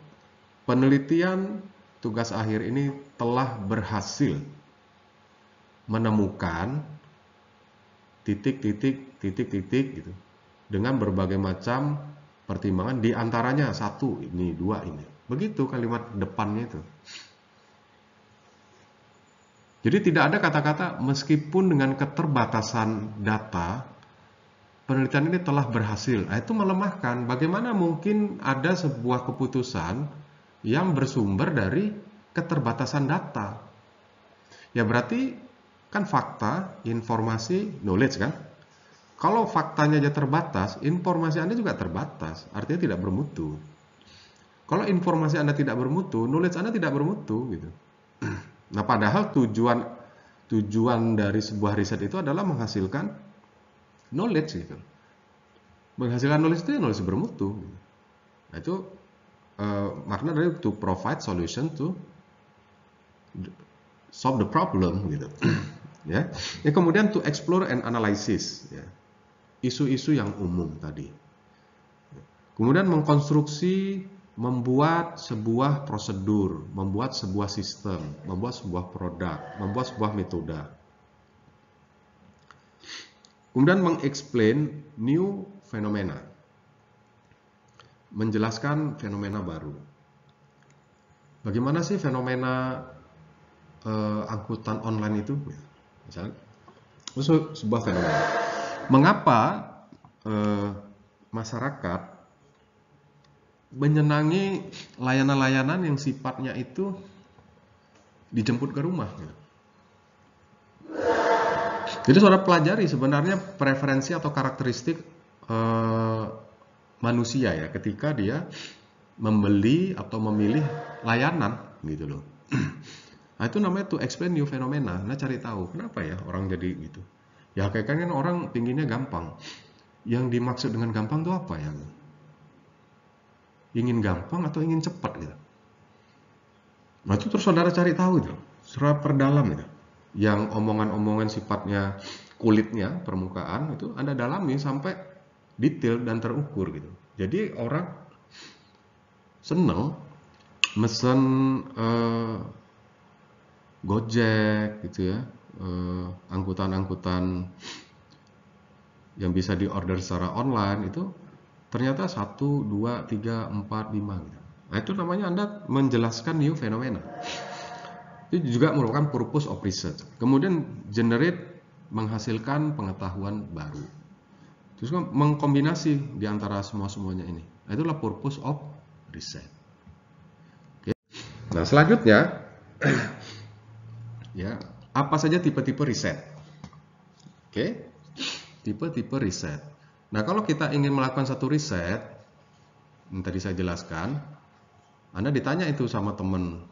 penelitian tugas akhir ini telah berhasil menemukan titik-titik gitu dengan berbagai macam pertimbangan, di antaranya satu ini, dua ini. Begitu kalimat depannya itu. Jadi tidak ada kata-kata meskipun dengan keterbatasan data penelitian ini telah berhasil. Nah, itu melemahkan. Bagaimana mungkin ada sebuah keputusan yang bersumber dari keterbatasan data? Ya berarti kan fakta, informasi, knowledge kan? Kalau faktanya aja terbatas, informasi Anda juga terbatas. Artinya tidak bermutu. Kalau informasi Anda tidak bermutu, knowledge Anda tidak bermutu gitu. Nah, padahal tujuan dari sebuah riset itu adalah menghasilkan knowledge gitu. Menghasilkan knowledge itu ya knowledge bermutu. Nah, itu makna dari to provide solution to solve the problem gitu. Ya. Kemudian to explore and analysis ya. Isu-isu yang umum tadi. Kemudian mengkonstruksi, membuat sebuah prosedur, membuat sebuah sistem, membuat sebuah produk, membuat sebuah metode. Kemudian mengexplain new fenomena, menjelaskan fenomena baru. Bagaimana sih fenomena angkutan online itu? Misalnya, sebuah fenomena. Mengapa masyarakat menyenangi layanan-layanan yang sifatnya itu dijemput ke rumah? Jadi saudara pelajari sebenarnya preferensi atau karakteristik manusia ya ketika dia membeli atau memilih layanan gitu loh. Nah, itu namanya to explain new phenomena. Nah, cari tahu kenapa ya orang jadi gitu. Ya kayaknya kan orang pinginnya gampang. Yang dimaksud dengan gampang itu apa ya? Ingin gampang atau ingin cepat gitu. Nah, itu terus saudara cari tahu itu, saudara perdalam itu. Yang omongan-omongan sifatnya kulitnya, permukaan itu Anda dalami sampai detail dan terukur gitu. Jadi orang seneng mesen Gojek gitu ya, angkutan-angkutan yang bisa diorder secara online itu ternyata 1, 2, 3, 4, 5 gitu. Nah, itu namanya Anda menjelaskan new fenomena. Itu juga merupakan purpose of research. Kemudian generate, menghasilkan pengetahuan baru. Terus kan mengkombinasi di antara semuanya ini. Nah, itulah purpose of riset. Oke. Nah, selanjutnya ya, apa saja tipe-tipe riset? Oke. Tipe-tipe riset. Nah, kalau kita ingin melakukan satu riset, yang tadi saya jelaskan, Anda ditanya itu sama teman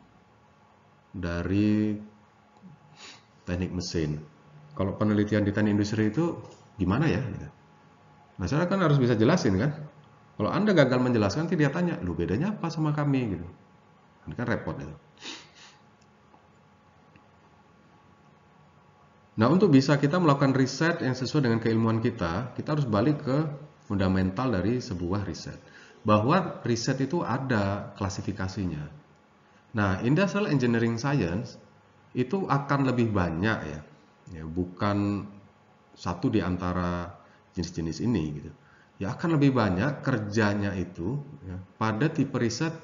dari teknik mesin. Kalau penelitian di teknik industri itu gimana ya? Nah, saya kan harus bisa jelasin kan. Kalau Anda gagal menjelaskan, nanti dia tanya, lu bedanya apa sama kami gitu. Ini kan repot ya. Nah, untuk bisa kita melakukan riset yang sesuai dengan keilmuan kita harus balik ke fundamental dari sebuah riset. Bahwa riset itu ada klasifikasinya. Nah, industrial engineering science itu akan lebih banyak ya, bukan satu di antara jenis-jenis ini gitu. Ya akan lebih banyak kerjanya itu ya, pada tipe riset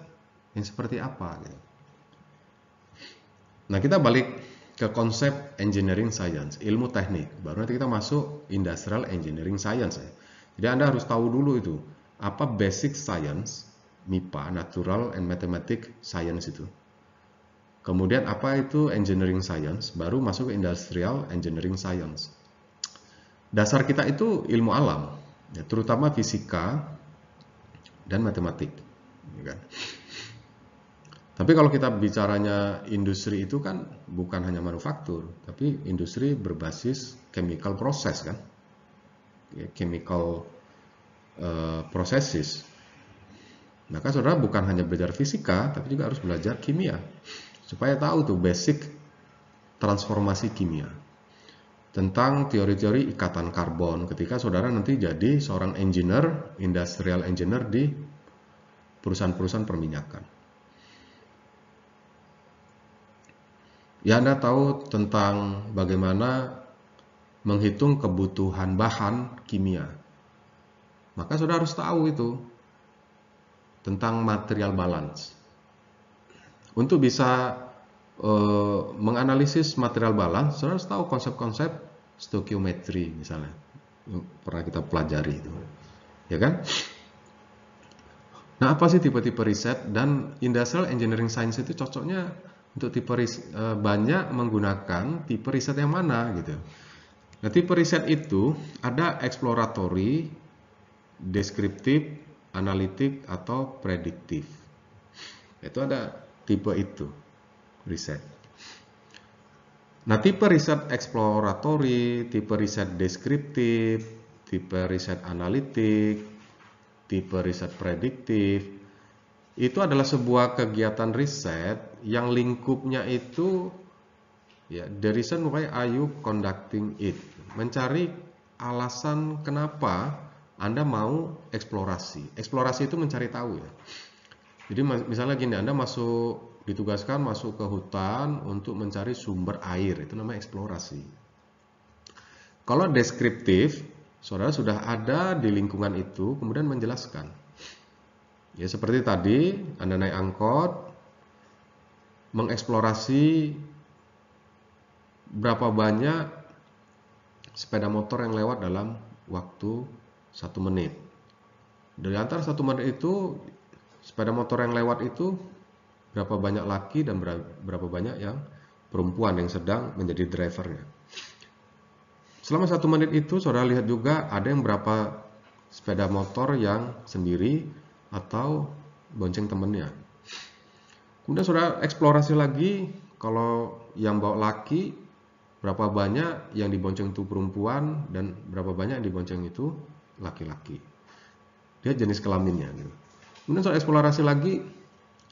yang seperti apa gitu. Nah, kita balik ke konsep engineering science, ilmu teknik. Baru nanti kita masuk industrial engineering science ya. Jadi Anda harus tahu dulu itu apa basic science, MIPA, natural and mathematics science itu. Kemudian apa itu engineering science, baru masuk ke industrial engineering science. Dasar kita itu ilmu alam, ya, terutama fisika dan matematik. Ya kan? Tapi kalau kita bicaranya industri itu kan bukan hanya manufaktur, tapi industri berbasis chemical process kan, ya, chemical processes. Maka saudara bukan hanya belajar fisika, tapi juga harus belajar kimia, supaya tahu tuh basic transformasi kimia. Tentang teori-teori ikatan karbon ketika saudara nanti jadi seorang engineer, industrial engineer di perusahaan-perusahaan perminyakan. Ya, Anda tahu tentang bagaimana menghitung kebutuhan bahan kimia. Maka saudara harus tahu itu tentang material balance. Untuk bisa menganalisis material balance, saudara harus tahu konsep-konsep stoichiometry misalnya, yang pernah kita pelajari itu, ya kan? Nah, apa sih tipe-tipe riset? Dan industrial engineering science itu cocoknya untuk tipe riset, banyak menggunakan tipe riset yang mana gitu. Nah, tipe riset itu ada exploratory, deskriptif, analitik, atau prediktif. Itu ada tipe itu riset. Nah, tipe riset exploratory, tipe riset deskriptif, tipe riset analitik, tipe riset prediktif, itu adalah sebuah kegiatan riset yang lingkupnya itu ya, the reason why are you conducting it, mencari alasan kenapa Anda mau eksplorasi. Eksplorasi itu mencari tahu ya. Jadi misalnya gini, Anda ditugaskan masuk ke hutan untuk mencari sumber air, itu namanya eksplorasi. Kalau deskriptif, saudara sudah ada di lingkungan itu, kemudian menjelaskan. Ya seperti tadi, Anda naik angkot, mengeksplorasi berapa banyak sepeda motor yang lewat dalam waktu 1 menit. Dari antara 1 menit itu, sepeda motor yang lewat itu berapa banyak laki dan berapa banyak yang perempuan yang sedang menjadi drivernya. Selama 1 menit itu saudara lihat juga ada yang berapa sepeda motor yang sendiri atau bonceng temannya. Kemudian saudara eksplorasi lagi, kalau yang bawa laki berapa banyak yang dibonceng itu perempuan dan berapa banyak yang dibonceng itu laki-laki. Dia jenis kelaminnya gitu. Kemudian saudara eksplorasi lagi,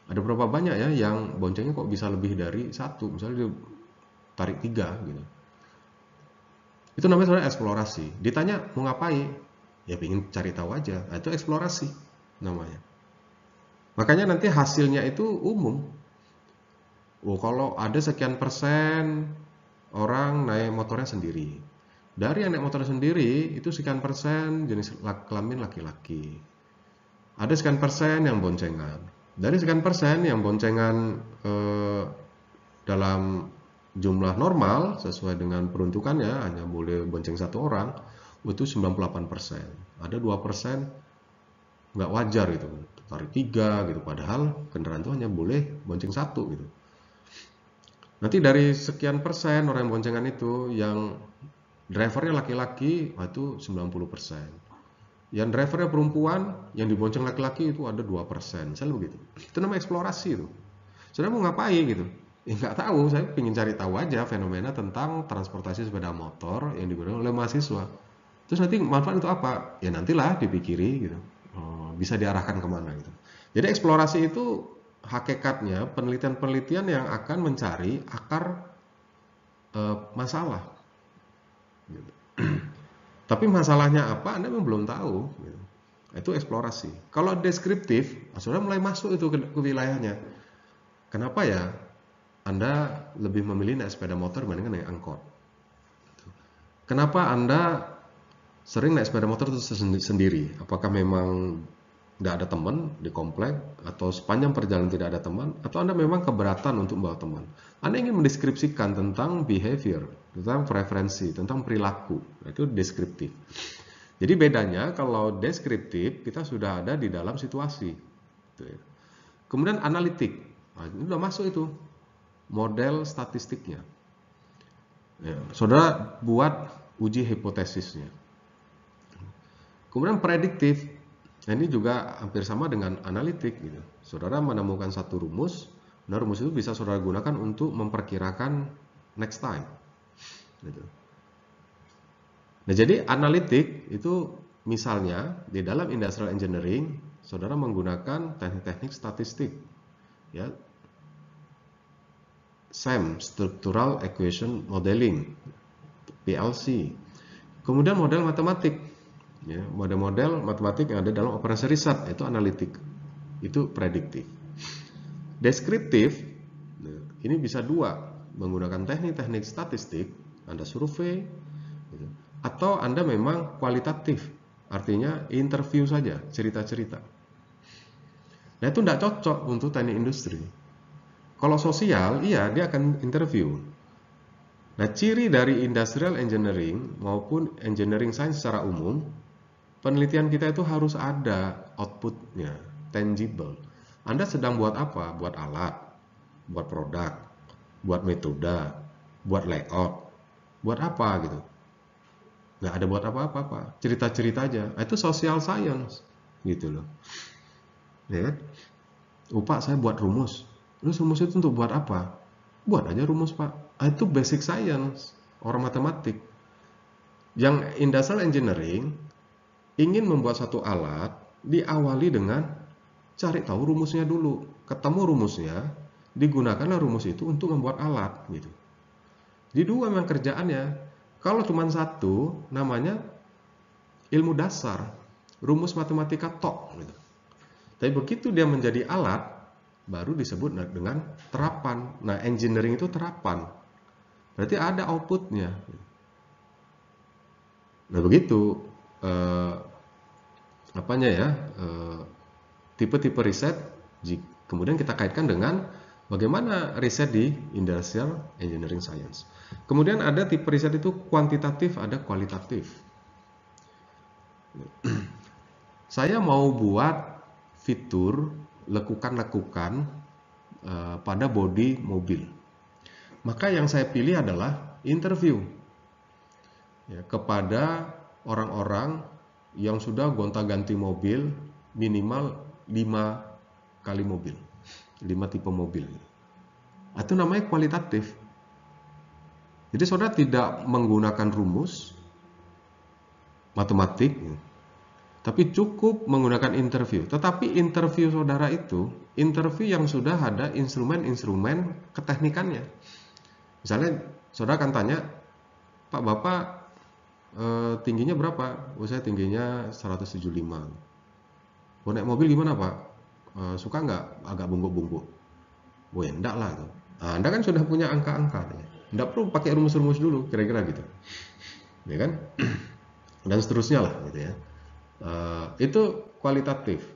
ada berapa banyak ya yang boncengnya kok bisa lebih dari 1, misalnya dia tarik 3 gitu. Itu namanya saudara eksplorasi. Ditanya mau ngapain? Ya pengen cari tahu aja. Nah, itu eksplorasi namanya. Makanya nanti hasilnya itu umum. Oh, kalau ada sekian persen orang naik motornya sendiri. Dari yang naik motornya sendiri itu sekian persen jenis kelamin laki-laki. Ada sekian persen yang boncengan. Dari sekian persen yang boncengan dalam jumlah normal sesuai dengan peruntukannya hanya boleh bonceng 1 orang. itu 98%. Ada 2% nggak wajar gitu, tarik 3 gitu, padahal kendaraan itu hanya boleh bonceng 1 gitu. Nanti dari sekian persen orang yang boncengan itu, yang drivernya laki-laki, itu 90%. Yang drivernya perempuan, yang dibonceng laki-laki itu ada 2%. Misalnya begitu. Itu namanya eksplorasi itu. Saudara mau ngapain gitu? Ya nggak tahu, saya ingin cari tahu aja fenomena tentang transportasi sepeda motor yang digunakan oleh mahasiswa. Terus nanti manfaat itu apa? Ya nantilah dipikiri gitu. Oh, bisa diarahkan kemana gitu. Jadi eksplorasi itu hakikatnya penelitian-penelitian yang akan mencari akar masalah. Gitu. Tapi masalahnya apa? Anda memang belum tahu. Gitu. Itu eksplorasi. Kalau deskriptif, saudara mulai masuk itu ke wilayahnya. Kenapa ya Anda lebih memilih naik sepeda motor dibandingkan naik angkot? Kenapa Anda sering naik sepeda motor itu sendiri? Apakah memang tidak ada teman di komplek, atau sepanjang perjalanan tidak ada teman, atau Anda memang keberatan untuk membawa teman? Anda ingin mendeskripsikan tentang behavior, tentang preferensi, tentang perilaku. Itu deskriptif. Jadi bedanya kalau deskriptif kita sudah ada di dalam situasi. Kemudian analitik. Nah, ini udah masuk itu model statistiknya. Ya, saudara buat uji hipotesisnya. Kemudian prediktif. Nah, ini juga hampir sama dengan analitik gitu. Saudara menemukan satu rumus, nah rumus itu bisa saudara gunakan untuk memperkirakan next time. Gitu. Nah, jadi analitik itu misalnya di dalam industrial engineering, saudara menggunakan teknik-teknik statistik, ya, SEM, Structural Equation Modeling, PLC. Kemudian model matematik, ya, model-model matematik yang ada dalam operasi riset, itu analitik, itu prediktif. Deskriptif, ini bisa dua, menggunakan teknik-teknik statistik, Anda survei, gitu, atau Anda memang kualitatif, artinya interview saja, cerita-cerita. Nah, itu tidak cocok untuk teknik industri. Kalau sosial, iya dia akan interview. Nah, ciri dari industrial engineering maupun engineering science secara umum, penelitian kita itu harus ada outputnya, tangible. Anda sedang buat apa? Buat alat, buat produk, buat metode, buat layout, buat apa gitu. Nggak ada buat apa-apa, cerita-cerita aja. Nah, itu social science, gitu loh. Ya kan? Pak, saya buat rumus. Terus rumus itu untuk buat apa? Buat aja rumus, Pak. Nah, itu basic science, orang matematik. Yang industrial engineering ingin membuat satu alat, diawali dengan cari tahu rumusnya dulu. Ketemu rumusnya, digunakanlah rumus itu untuk membuat alat, gitu. Jadi dua memang kerjaannya. Kalau cuma satu, namanya ilmu dasar, rumus matematika tok, gitu. Tapi begitu dia menjadi alat, baru disebut dengan terapan. Nah, engineering itu terapan. Berarti ada outputnya. Nah, begitu tipe-tipe riset. Kemudian kita kaitkan dengan bagaimana riset di industrial engineering science. Kemudian ada tipe riset itu kuantitatif, ada kualitatif. Saya mau buat fitur lekukan-lekukan pada bodi mobil. Maka yang saya pilih adalah interview, ya, kepada orang-orang yang sudah gonta-ganti mobil minimal 5 kali mobil, 5 tipe mobil. Itu namanya kualitatif. Jadi saudara tidak menggunakan rumus matematik, tapi cukup menggunakan interview. Tetapi interview saudara itu interview yang sudah ada instrumen-instrumen keteknikannya. Misalnya saudara akan tanya, Pak, Bapak tingginya berapa? Saya tingginya 175. Mau naik mobil gimana, Pak? Suka nggak agak bungkuk-bungkuk? Ya enggak lah. Nah, Anda kan sudah punya angka-angka. Enggak perlu pakai rumus-rumus dulu, kira-kira gitu. Ya kan? Dan seterusnya lah gitu ya. Itu kualitatif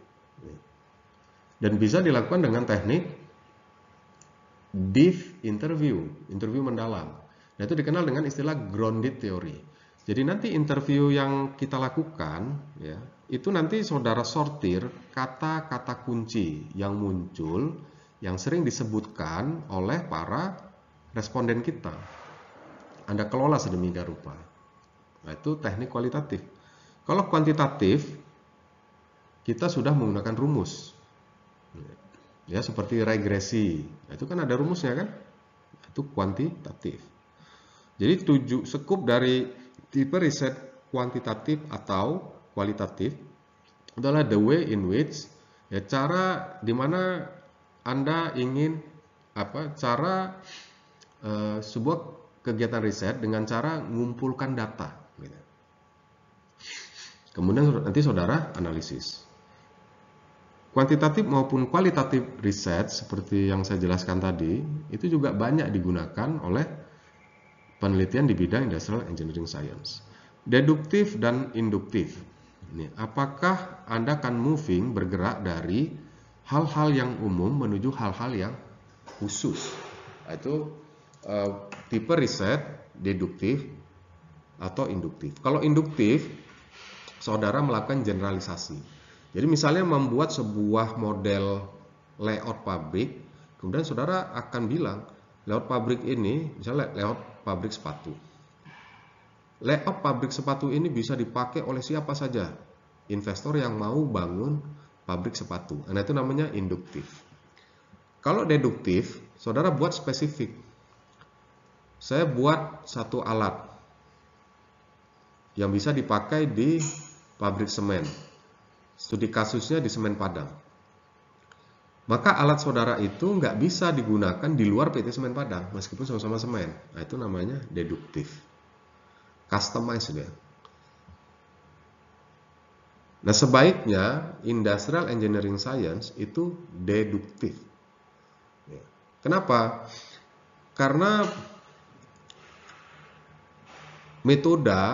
dan bisa dilakukan dengan teknik deep interview mendalam. Nah, itu dikenal dengan istilah grounded theory. Jadi nanti interview yang kita lakukan, ya, itu nanti saudara sortir kata-kata kunci yang muncul, yang sering disebutkan oleh para responden kita. Anda kelola sedemikian rupa. Nah, itu teknik kualitatif. Kalau kuantitatif, kita sudah menggunakan rumus. Ya, seperti regresi. Nah, itu kan ada rumusnya kan? Itu kuantitatif. Jadi skup dari tipe riset kuantitatif atau kualitatif adalah the way in which, ya, cara di mana Anda ingin sebuah kegiatan riset dengan cara mengumpulkan data, gitu. Kemudian nanti saudara analisis. Kuantitatif maupun kualitatif riset seperti yang saya jelaskan tadi itu juga banyak digunakan oleh penelitian di bidang industrial engineering science. Deduktif dan induktif. Ini, apakah Anda akan bergerak dari hal-hal yang umum menuju hal-hal yang khusus? Itu tipe riset deduktif atau induktif. Kalau induktif, saudara melakukan generalisasi. Jadi misalnya membuat sebuah model layout pabrik, kemudian saudara akan bilang, layout pabrik ini, misalnya layout pabrik sepatu. Layout pabrik sepatu ini bisa dipakai oleh siapa saja. Investor yang mau bangun pabrik sepatu. Nah, itu namanya induktif. Kalau deduktif, saudara buat spesifik. Saya buat satu alat yang bisa dipakai di pabrik semen. Studi kasusnya di semen Padang. Maka alat saudara itu nggak bisa digunakan di luar PT Semen Padang, meskipun sama-sama semen. Nah, itu namanya deduktif. Customize ya. Nah, sebaiknya industrial engineering science itu deduktif. Kenapa? Karena metode,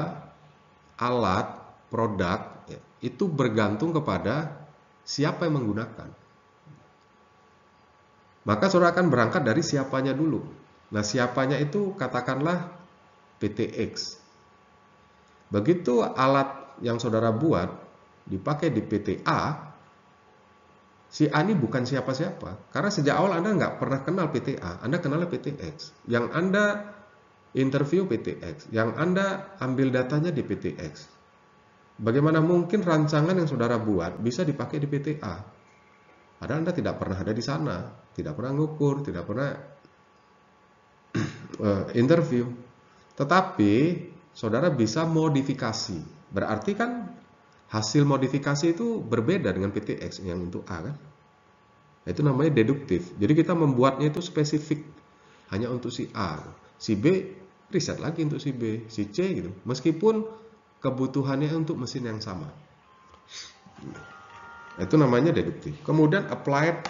alat, produk itu bergantung kepada siapa yang menggunakan. Maka saudara akan berangkat dari siapanya dulu. Nah, siapanya itu katakanlah PTX. Begitu alat yang saudara buat dipakai di PT A, si A ini bukan siapa-siapa. Karena sejak awal Anda nggak pernah kenal PT A, Anda kenalnya PTX. Yang Anda interview PTX, yang Anda ambil datanya di PTX. Bagaimana mungkin rancangan yang saudara buat bisa dipakai di PT A? Padahal Anda tidak pernah ada di sana, tidak pernah ngukur, tidak pernah interview. Tetapi saudara bisa modifikasi. Berarti kan hasil modifikasi itu berbeda dengan PTX yang untuk A kan? Itu namanya deduktif. Jadi kita membuatnya itu spesifik hanya untuk si A. Si B riset lagi untuk si B, si C gitu. Meskipun kebutuhannya untuk mesin yang sama. Itu namanya deduktif. Kemudian applied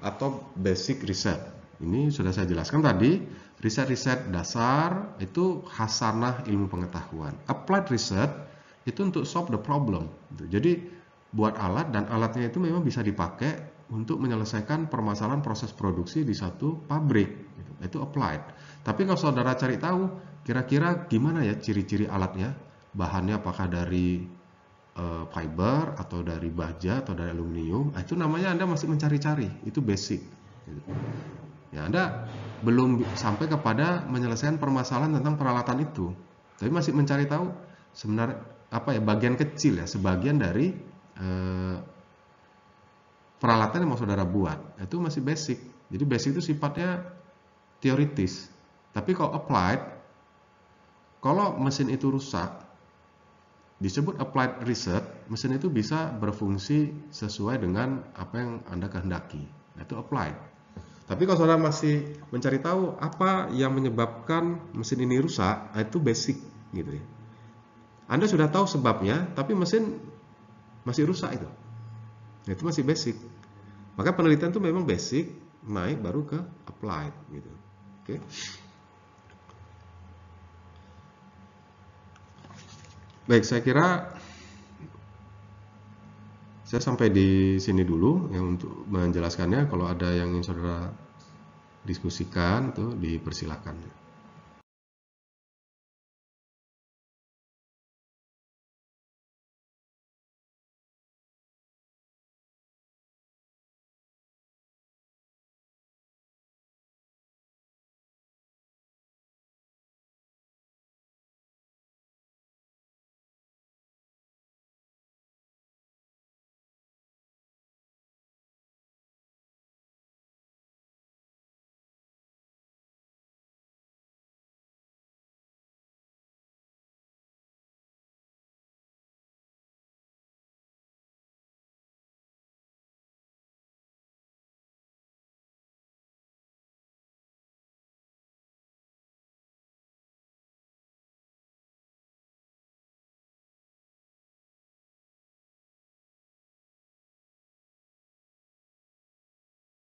atau basic research. Ini sudah saya jelaskan tadi. Riset-riset dasar itu khasanah ilmu pengetahuan. Applied research itu untuk solve the problem. Jadi buat alat dan alatnya itu memang bisa dipakai untuk menyelesaikan permasalahan proses produksi di satu pabrik. Itu applied. Tapi kalau saudara cari tahu kira-kira gimana ya ciri-ciri alatnya, bahannya apakah dari fiber atau dari baja atau dari aluminium, itu namanya Anda masih mencari-cari, itu basic. Ya, Anda belum sampai kepada menyelesaikan permasalahan tentang peralatan itu, tapi masih mencari tahu sebenarnya apa ya bagian kecil ya, sebagian dari peralatan yang mau saudara buat, itu masih basic. Jadi basic itu sifatnya teoritis, tapi kalau applied, kalau mesin itu rusak, disebut applied research, mesin itu bisa berfungsi sesuai dengan apa yang Anda kehendaki. Itu applied. Tapi kalau saudara masih mencari tahu apa yang menyebabkan mesin ini rusak, itu basic gitu ya. Anda sudah tahu sebabnya, tapi mesin masih rusak itu. Itu masih basic. Maka penelitian itu memang basic, naik baru ke applied gitu. Oke. Baik, saya kira saya sampai di sini dulu ya untuk menjelaskannya. Kalau ada yang ingin saudara diskusikan, tuh dipersilakan.